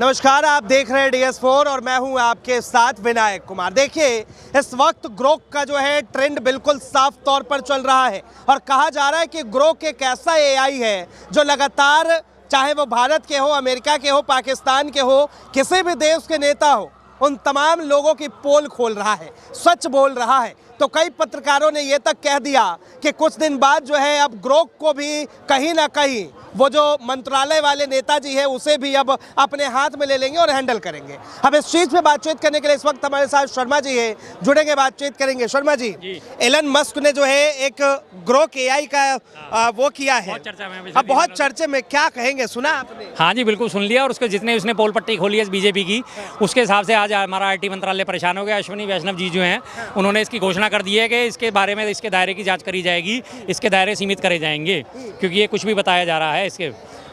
नमस्कार, आप देख रहे हैं DS4 और मैं हूं आपके साथ विनायक कुमार। देखिए, इस वक्त ग्रोक का जो है ट्रेंड बिल्कुल साफ तौर पर चल रहा है और कहा जा रहा है कि ग्रोक एक ऐसा AI है जो लगातार, चाहे वो भारत के हो, अमेरिका के हो, पाकिस्तान के हो, किसी भी देश के नेता हो, उन तमाम लोगों की पोल खोल रहा है, सच बोल रहा है। तो कई पत्रकारों ने ये तक कह दिया कि कुछ दिन बाद जो है अब ग्रोक को भी कहीं ना कहीं वो जो मंत्रालय वाले नेताजी है उसे भी अब अपने हाथ में ले लेंगे और हैंडल करेंगे। अब इस चीज़ पे बातचीत करने के लिए इस वक्त हमारे साथ शर्मा जी है, जुड़ेंगे, बातचीत करेंगे। शर्मा जी, एलन मस्क ने जो है एक ग्रोक AI का वो किया है, अब बहुत चर्चे में, क्या कहेंगे, सुना आपने? हाँ जी, बिल्कुल सुन लिया। और उसके जितने उसने पोल पट्टी खोली है बीजेपी की, उसके हिसाब से आज हमारा IT मंत्रालय परेशान हो गया। अश्विनी वैष्णव जी जो हैं उन्होंने इसकी घोषणा कर दी है कि इसके बारे में, इसके दायरे की जांच करी जाएगी, इसके दायरे सीमित करे जाएंगे, क्योंकि ये कुछ भी बताया जा रहा है इसके,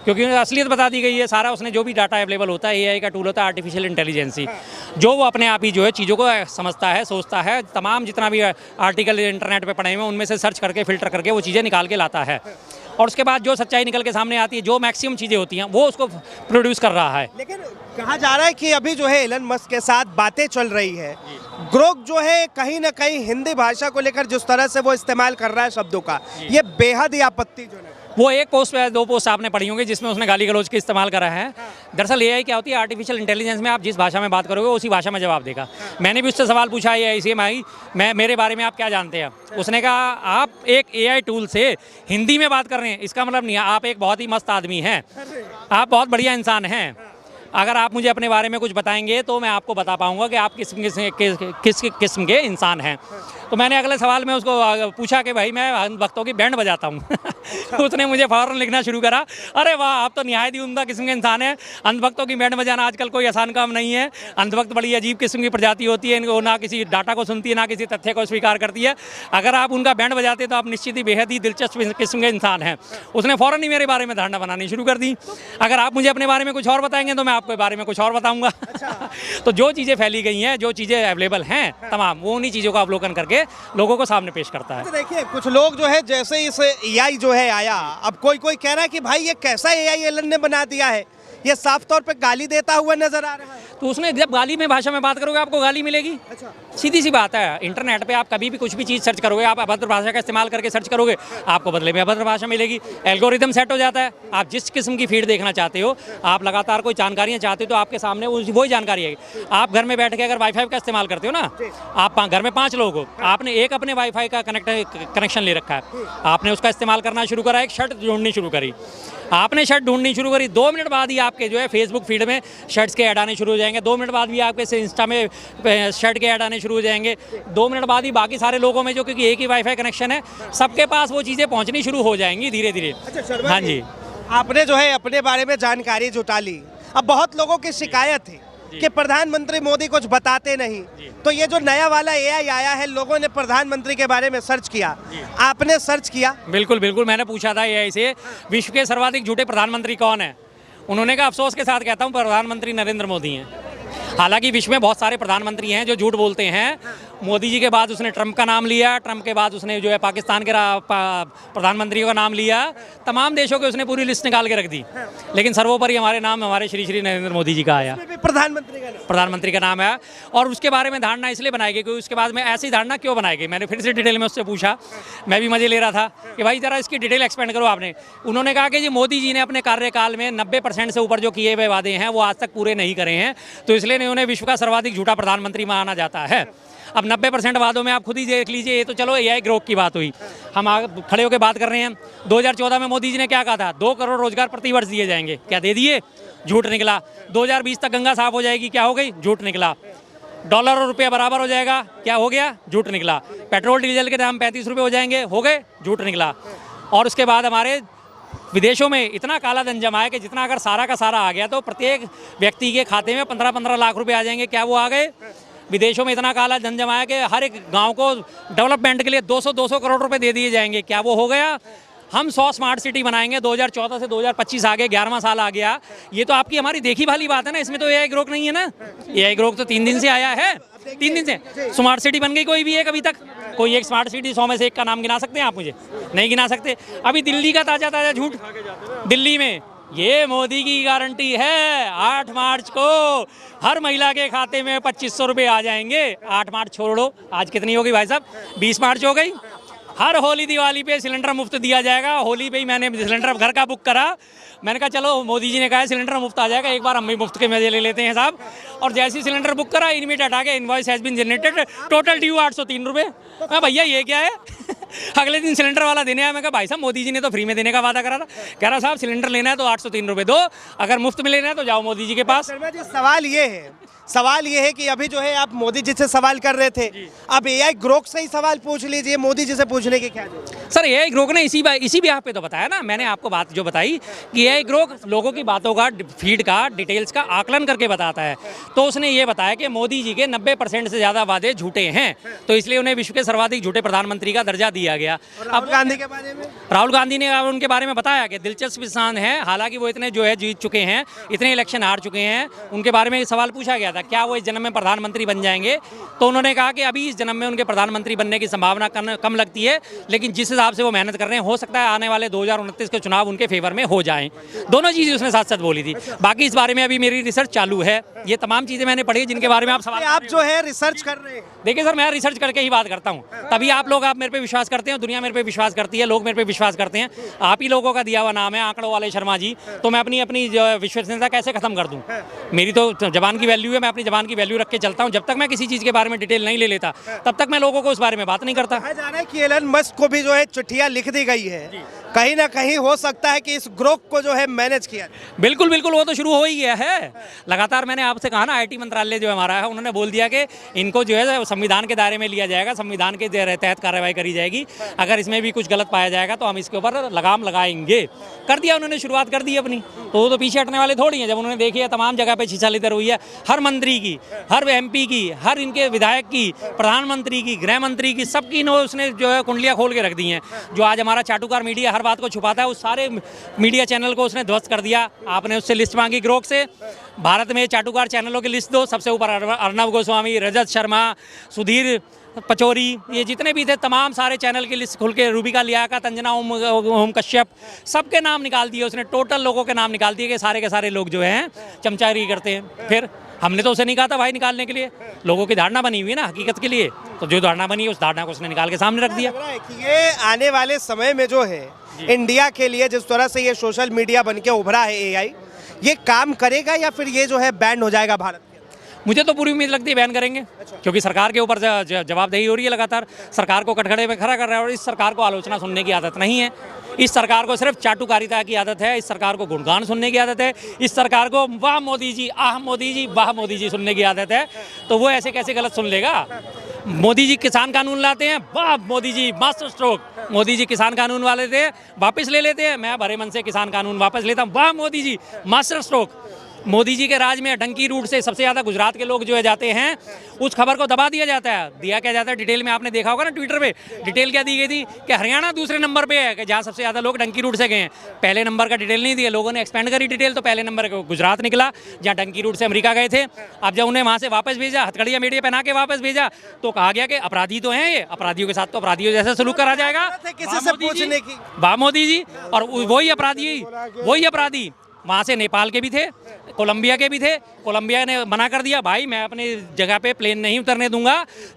क्योंकि असलियत बता दी गई है। सारा उसने जो भी डाटा अवेलेबल होता है, AI का टूल होता है, आर्टिफिशियल इंटेलिजेंसी, जो वो अपने आप ही जो है चीज़ों को समझता है, सोचता है, तमाम जितना भी आर्टिकल इंटरनेट पे पढ़े हुए उनमें से सर्च करके, फिल्टर करके वो चीज़ें निकाल के लाता है और उसके बाद जो सच्चाई निकल के सामने आती है, जो मैक्सिमम चीज़ें होती हैं, वो उसको प्रोड्यूस कर रहा है। लेकिन कहा जा रहा है कि अभी जो है एलन मस्क के साथ बातें चल रही है, ग्रोक जो है कहीं ना कहीं हिंदी भाषा को लेकर जिस तरह से वो इस्तेमाल कर रहा है शब्दों का, ये बेहद ही आपत्तिजनक है। वो एक पोस्ट पे, दो पोस्ट आपने पढ़ी होंगी जिसमें उसने गाली गलौज के इस्तेमाल करा है। दरअसल AI क्या होती है, आर्टिफिशियल इंटेलिजेंस में आप जिस भाषा में बात करोगे उसी भाषा में जवाब देगा। मैंने भी उससे सवाल पूछा AI से, मैं मेरे बारे में आप क्या जानते हैं? उसने कहा आप एक AI टूल से हिंदी में बात कर रहे हैं, इसका मतलब नहीं है आप एक बहुत ही मस्त आदमी हैं, आप बहुत बढ़िया इंसान हैं। अगर आप मुझे अपने बारे में कुछ बताएंगे तो मैं आपको बता पाऊंगा कि आप किस किस्म के इंसान हैं। तो मैंने अगले सवाल में उसको पूछा कि भाई मैं अंधभक्तों की बैंड बजाता हूँ। उसने मुझे फौरन लिखना शुरू करा, अरे वाह, आप तो निहायत ही उम्दा किस्म के इंसान हैं। अंधभक्तों की बैंड बजाना आजकल कोई आसान काम नहीं है। अंधभक्त बड़ी अजीब किस्म की प्रजाति होती है, इनको ना किसी डाटा को सुनती है, ना किसी तथ्य को स्वीकार करती है। अगर आप उनका बैंड बजाते तो आप निश्चित ही बेहद ही दिलचस्प किस्म के इंसान हैं। उसने फ़ौरन ही मेरे बारे में धारणा बनानी शुरू कर दी। अगर आप मुझे अपने बारे में कुछ और बताएंगे तो मैं आपके बारे में कुछ और बताऊंगा। तो जो चीज़ें फैली गई हैं, जो चीज़ें अवेलेबल हैं तमाम, वो उन्हीं चीज़ों का अवलोकन करके लोगों को सामने पेश करता है। तो देखिए, कुछ लोग जो है जैसे इस AI जो है आया, अब कोई कह रहा है कि भाई ये कैसा AI एलन ने बना दिया है, ये साफ तौर पे गाली देता हुआ नजर आ रहा है। तो उसने जब गाली में भाषा में बात करोगे आपको गाली मिलेगी। अच्छा। सीधी सी बात है, इंटरनेट पे आप कभी भी कुछ भी चीज़ सर्च करोगे, आप अभद्र भाषा का इस्तेमाल करके सर्च करोगे, आपको बदले में अभद्र भाषा मिलेगी। एल्गोरिदम सेट हो जाता है, आप जिस किस्म की फीड देखना चाहते हो, आप लगातार कोई जानकारियाँ चाहते हो तो आपके सामने वही जानकारी है। आप घर में बैठ के अगर वाईफाई का इस्तेमाल करते हो ना, आप घर में 5 लोग हो, आपने एक अपने वाईफाई का कनेक्शन ले रखा है, आपने उसका इस्तेमाल करना शुरू करा, एक शर्ट ढूंढनी शुरू करी, आपने शर्ट ढूंढनी शुरू करी, 2 मिनट बाद ही आपके जो है फेसबुक फीड में शर्ट्स के ऐड आने शुरू हो जाएंगे, 2 मिनट बाद भी आपके इंस्टा में शर्ट के ऐड आने शुरू हो जाएंगे, 2 मिनट बाद ही बाकी सारे लोगों में, जो क्योंकि एक ही वाईफाई कनेक्शन है, सबके पास वो चीज़ें पहुंचनी शुरू हो जाएंगी धीरे धीरे। अच्छा, हाँ जी, आपने जो है अपने बारे में जानकारी जुटा ली। अब बहुत लोगों की शिकायत है कि प्रधानमंत्री मोदी कुछ बताते नहीं, तो ये जो नया वाला AI आया है, लोगों ने प्रधानमंत्री के बारे में सर्च किया, आपने सर्च किया? बिल्कुल बिल्कुल, मैंने पूछा था AI से विश्व के सर्वाधिक झूठे प्रधानमंत्री कौन है। उन्होंने कहा, अफसोस के साथ कहता हूँ, प्रधानमंत्री नरेंद्र मोदी हैं। हालांकि विश्व में बहुत सारे प्रधानमंत्री हैं जो झूठ बोलते हैं। मोदी जी के बाद उसने ट्रंप का नाम लिया, ट्रंप के बाद उसने जो है पाकिस्तान के प्रधानमंत्रियों का नाम लिया, तमाम देशों की उसने पूरी लिस्ट निकाल के रख दी, लेकिन सर्वोपरि हमारे नाम, हमारे श्री श्री नरेंद्र मोदी जी का आया, प्रधानमंत्री का नाम है। और उसके बारे में धारणा इसलिए बनाई गई, क्योंकि उसके बाद में ऐसी धारणा क्यों बनाई गई, मैंने फिर से डिटेल में उससे पूछा, मैं भी मजे ले रहा था कि भाई ज़रा इसकी डिटेल एक्सपेंड करो आपने। उन्होंने कहा कि जी मोदी जी ने अपने कार्यकाल में 90% से ऊपर जो किए हुए वादे हैं वो आज तक पूरे नहीं करे हैं, तो इसलिए उन्हें विश्व का सर्वाधिक झूठा प्रधानमंत्री माना जाता है। अब 90% वादों में आप खुद ही देख लीजिए, ये तो चलो AI ग्रोक की बात हुई, हम खड़े होकर बात कर रहे हैं। 2014 में मोदी जी ने क्या कहा था, 2 करोड़ रोजगार प्रति वर्ष दिए जाएंगे, क्या दे दिए? झूठ निकला। 2020 तक गंगा साफ हो जाएगी, क्या हो गई? झूठ निकला। डॉलर और रुपया बराबर हो जाएगा, क्या हो गया? झूठ निकला। पेट्रोल डीजल के दाम 35 रुपये हो जाएंगे, हो गए? झूठ निकला। और उसके बाद हमारे विदेशों में इतना काला धन जमा है कि जितना अगर सारा का सारा आ गया तो प्रत्येक व्यक्ति के खाते में 15-15 लाख रुपए आ जाएंगे, क्या वो आ गए? विदेशों में इतना काला धन जमा है कि हर एक गांव को डेवलपमेंट के लिए 200 करोड़ रुपए दे दिए जाएंगे, क्या वो हो गया? हम 100 स्मार्ट सिटी बनाएंगे, 2014 से 2025 आ गए, 11वां साल आ गया। ये तो आपकी हमारी देखी भाली बात है ना, इसमें तो AI ग्रोक नहीं है ना। AI ग्रोक तो 3 दिन से आया है, 3 दिन से स्मार्ट सिटी बन गई कोई भी एक अभी तक? कोई एक स्मार्ट सिटी 100 में से एक का नाम गिना सकते हैं आप? मुझे नहीं गिना सकते। अभी दिल्ली का ताज़ा झूठ, दिल्ली में ये मोदी की गारंटी है। 8 मार्च को हर महिला के खाते में 2500 रुपये आ जाएंगे। 8 मार्च छोड़ो, आज कितनी होगी भाई साहब? 20 मार्च हो गई। हर होली दिवाली पे सिलेंडर मुफ्त दिया जाएगा। होली पे ही मैंने सिलेंडर घर का बुक करा। मैंने कहा चलो मोदी जी ने कहा है सिलेंडर मुफ्त आ जाएगा, एक बार हम भी मुफ्त के मजे ले लेते हैं साहब। और जैसे ही सिलेंडर बुक करा, इनमें हटा के invoice has been generated, total due 803 रुपये। मैं भैया ये क्या है? अगले दिन सिलेंडर वाला देने आया। मैं कहा भाई साहब मोदी जी ने तो फ्री में देने का वादा करा था। कह रहा साहब सिलेंडर लेना है तो 803 रुपये दो, अगर मुफ्त में लेना है तो जाओ मोदी जी के पास। शर्मा जी, सवाल ये है कि अभी जो है आप मोदी जी से सवाल कर रहे थे, अब एआई ग्रोक से ही सवाल पूछ लीजिए, मोदी जी से पूछने की क्या जरूरत है? सर एआई ग्रोक ने इसी ब्याह पे तो बताया ना, मैंने आपको बात जो बताई कि एआई ग्रोक लोगों की बातों का, फीड का, डिटेल्स का आकलन करके बताता है। तो उसने ये बताया कि मोदी जी के 90% से ज़्यादा वादे झूठे हैं, तो इसलिए उन्हें विश्व के सर्वाधिक झूठे प्रधानमंत्री का दर्जा दिया गया। राहुल गांधी के बारे में? राहुल गांधी ने उनके बारे में बताया कि दिलचस्प इंसान है, हालांकि वो इतने जो है जीत चुके हैं, इतने इलेक्शन हार चुके हैं। उनके बारे में सवाल पूछा गया था क्या वो इस जन्म में प्रधानमंत्री बन जाएंगे, तो उन्होंने कहा कि अभी इस जन्म में उनके प्रधानमंत्री बनने की संभावना कम लगती है, लेकिन जिस हिसाब से वो मेहनत कर रहे हैं हो सकता है आने वाले 2029 के चुनाव उनके फेवर में हो जाएं। दोनों चीज़ें उसने साथ साथ बोली थी। बाकी इस बारे में अभी मेरी रिसर्च चालू है, ये तमाम चीज़ें मैंने पढ़ी जिनके बारे में आप सवाल आप जो है रिसर्च कर रहे हैं। देखिए सर, मैं रिसर्च करके ही बात करता हूँ, तभी आप मेरे पे विश्वास करते हैं, दुनिया मेरे पे विश्वास करती है, लोग मेरे पे विश्वास करते हैं। आप ही लोगों का दिया हुआ नाम है आंकड़ों वाले शर्मा जी, तो मैं अपनी विश्वसनीयता कैसे खत्म कर दूँ? मेरी तो जबान की वैल्यू है, मैं अपनी जबान की वैल्यू रख के चलता हूँ। जब तक मैं किसी चीज़ के बारे में डिटेल नहीं ले लेता तब तक मैं लोगों को उस बारे में बात नहीं करता। कहा जा रहा है कि एलन मस्क को भी जो है चिट्ठियां लिख दी गई है, कहीं ना कहीं हो सकता है कि इस ग्रोक को जो है मैनेज किया। बिल्कुल बिल्कुल, वो तो शुरू हो ही गया है लगातार। मैंने आपसे कहा ना, आईटी मंत्रालय जो है हमारा है, उन्होंने बोल दिया कि इनको जो है संविधान के दायरे में लिया जाएगा, संविधान के तहत कार्रवाई करी जाएगी। अगर इसमें भी कुछ गलत पाया जाएगा तो हम इसके ऊपर लगाम लगाएंगे। कर दिया उन्होंने, शुरुआत कर दी अपनी, तो वो तो पीछे हटने वाले थोड़ी हैं। जब उन्होंने देखी है तमाम जगह पे छिछालितर हुई है, हर मंत्री की, हर एमपी की, हर इनके विधायक की, प्रधानमंत्री की, गृह मंत्री की, सबकी उसने जो है कुंडलियाँ खोल के रख दी हैं। जो आज हमारा चाटुकार मीडिया हर बात को छुपाता है, उस सारे मीडिया चैनल को उसने ध्वस्त कर दिया। आपने उससे लिस्ट मांगी ग्रोक से, भारत में चाटुकार चैनलों की लिस्ट दो, सबसे ऊपर अर्नब गोस्वामी, रजत शर्मा, सुधीर पचौरी, ये जितने भी थे तमाम सारे चैनल की लिस्ट खुल के, रूबिका लियाकत, अंजना ओम कश्यप, सबके नाम निकाल दिए उसने। टोटल लोगों के नाम निकाल दिए कि सारे के सारे लोग जो हैं चमचागिरी करते हैं। फिर हमने तो उसे नहीं कहा था भाई निकालने के लिए, लोगों की धारणा बनी हुई है ना हकीकत के लिए, तो जो धारणा बनी है उस धारणा को उसने निकाल के सामने रख दिया। कि ये आने वाले समय में जो है इंडिया के लिए जिस तरह से ये सोशल मीडिया बन के उभरा है एआई, ये काम करेगा या फिर ये जो है बैन हो जाएगा भारत? मुझे तो पूरी उम्मीद लगती है बैन करेंगे, क्योंकि सरकार के ऊपर जवाबदेही हो रही है लगातार। सरकार को कटघरे में खड़ा कर रहा है, और इस सरकार को आलोचना सुनने की आदत नहीं है। इस सरकार को सिर्फ चाटुकारिता की आदत है, इस सरकार को गुणगान सुनने की आदत है, इस सरकार को वाह मोदी जी, आह मोदी जी, वाह मोदी जी सुनने की आदत है। तो वो ऐसे कैसे गलत सुन लेगा? मोदी जी किसान कानून लाते हैं, वाह मोदी जी मास्टर स्ट्रोक। मोदी जी किसान कानून वाले थे, वापस ले लेते हैं, मैं भरे मन से किसान कानून वापस लेता हूँ, वाह मोदी जी मास्टर स्ट्रोक। मोदी जी के राज में डंकी रूट से सबसे ज़्यादा गुजरात के लोग जो है जाते हैं, उस खबर को दबा दिया जाता है। दिया क्या जाता है डिटेल में, आपने देखा होगा ना ट्विटर पे डिटेल क्या दी गई थी कि हरियाणा दूसरे नंबर पे है, कि जहाँ सबसे ज़्यादा लोग डंकी रूट से गए हैं। पहले नंबर का डिटेल नहीं दिया, लोगों ने एक्सपेंड करी डिटेल, तो पहले नंबर का गुजरात निकला जहाँ डंकी रूट से अमेरिका गए थे। अब जब उन्हें वहाँ से वापस भेजा, हथकड़िया मीडिया पहना के वापस भेजा, तो कहा गया कि अपराधी तो हैं ये, अपराधियों के साथ तो अपराधियों जैसा सलूक करा जाएगा। किसी से पूछने की वाह मोदी जी। और वही अपराधी वहाँ से नेपाल के भी थे, कोलंबिया के भी थे। कोलंबिया ने मना कर दिया, भाई मैं अपने जगह पे प्लेन नहीं उतरने दूंगा।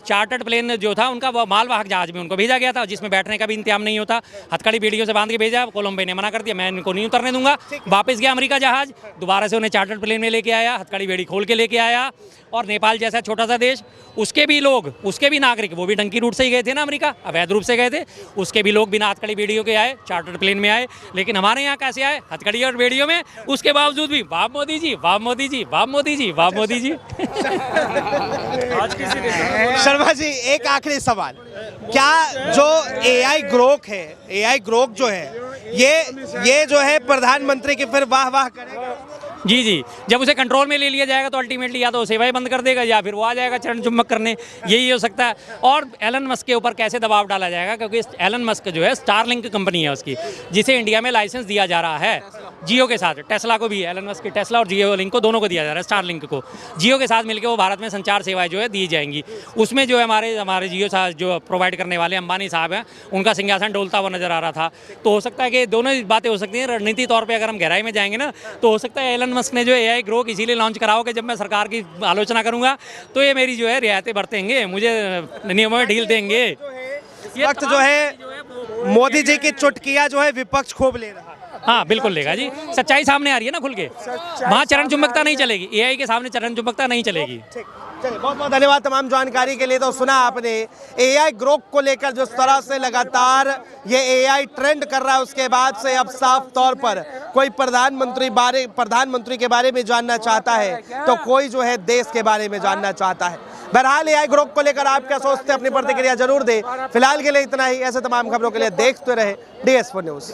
चार्टर्ड प्लेन जो था उनका वो मालवाहक जहाज में उनको भेजा गया था, जिसमें बैठने का भी इंतजाम नहीं होता, हथकड़ी बेड़ियों से बांध के भेजा। कोलंबिया ने मना कर दिया, मैं इनको नहीं उतरने दूंगा। वापस गया अमेरिका जहाज, दोबारा से उन्हें चार्टर्ड प्लेन में लेके आया, हथकड़ी बेड़ी खोल के लेके आया। और नेपाल जैसा छोटा सा देश, उसके भी लोग, उसके भी नागरिक, वो भी डंकी रूट से ही गए थे ना अमेरिका, अवैध रूप से गए थे, उसके भी लोग बिना हथकड़ी बेड़ियों के आए, चार्टर्ड प्लेन में आए। लेकिन हमारे यहाँ कैसे आए? हथकड़ी और बेड़ियों में। उसके बावजूद भी वाह मोदी जी, वाह मोदी जी, वाह मोदी जी, वाह मोदी जी। शर्मा जी, एक आखिरी सवाल, क्या जो एआई ग्रोक है, एआई ग्रोक जो है ये जो है प्रधानमंत्री की फिर वाह वाह करेगा? जी जी, जब उसे कंट्रोल में ले लिया जाएगा तो अल्टीमेटली या तो सेवाएं बंद कर देगा या फिर वो आ जाएगा चरण चुम्बक करने, यही हो सकता है। और एलन मस्क के ऊपर कैसे दबाव डाला जाएगा, क्योंकि एलन मस्क जो है स्टारलिंक कंपनी है उसकी, जिसे इंडिया में लाइसेंस दिया जा रहा है। जियो के साथ, टेस्ला को भी, एलन मस्क की टेस्ला और जियो लिंक को दोनों को दिया जा रहा है, स्टार लिंक को जियो के साथ मिलकर वो भारत में संचार सेवाएं जो है दी जाएंगी। उसमें जो है हमारे जियो साथ जो प्रोवाइड करने वाले अंबानी साहब हैं, उनका सिंहासन डोलता हुआ नजर आ रहा था। तो हो सकता है कि दोनों ही बातें हो सकती हैं। रणनीति तौर पर अगर हम गहराई में जाएंगे ना, तो हो सकता है एलन मस्क ने जो AI ग्रोक इसीलिए लॉन्च कराओ कि जब मैं सरकार की आलोचना करूंगा तो ये मेरी जो है रियायतें बरतेंगे, मुझे नियमों में ढील देंगे। इस वक्त जो है मोदी जी की चुटकियां जो है विपक्ष खूब ले रहा है। हाँ बिल्कुल लेगा जी, सच्चाई सामने आ रही है ना खुल के, वहाँ चरण चुंबकता नहीं चलेगी, AI के सामने चरण चुंबकता नहीं चलेगी। ठीक, चलिए बहुत बहुत धन्यवाद तमाम जानकारी के लिए। तो सुना आपने AI ग्रोक को लेकर जिस तरह से लगातार ये AI ट्रेंड कर रहा है, उसके बाद से अब साफ तौर पर कोई प्रधानमंत्री के बारे में जानना चाहता है तो कोई जो है देश के बारे में जानना चाहता है। बहरहाल AI ग्रोक को लेकर आप क्या सोचते हैं, अपनी प्रतिक्रिया जरूर दें। फिलहाल के लिए इतना ही। ऐसे तमाम खबरों के लिए देखते रहे DS4 न्यूज़।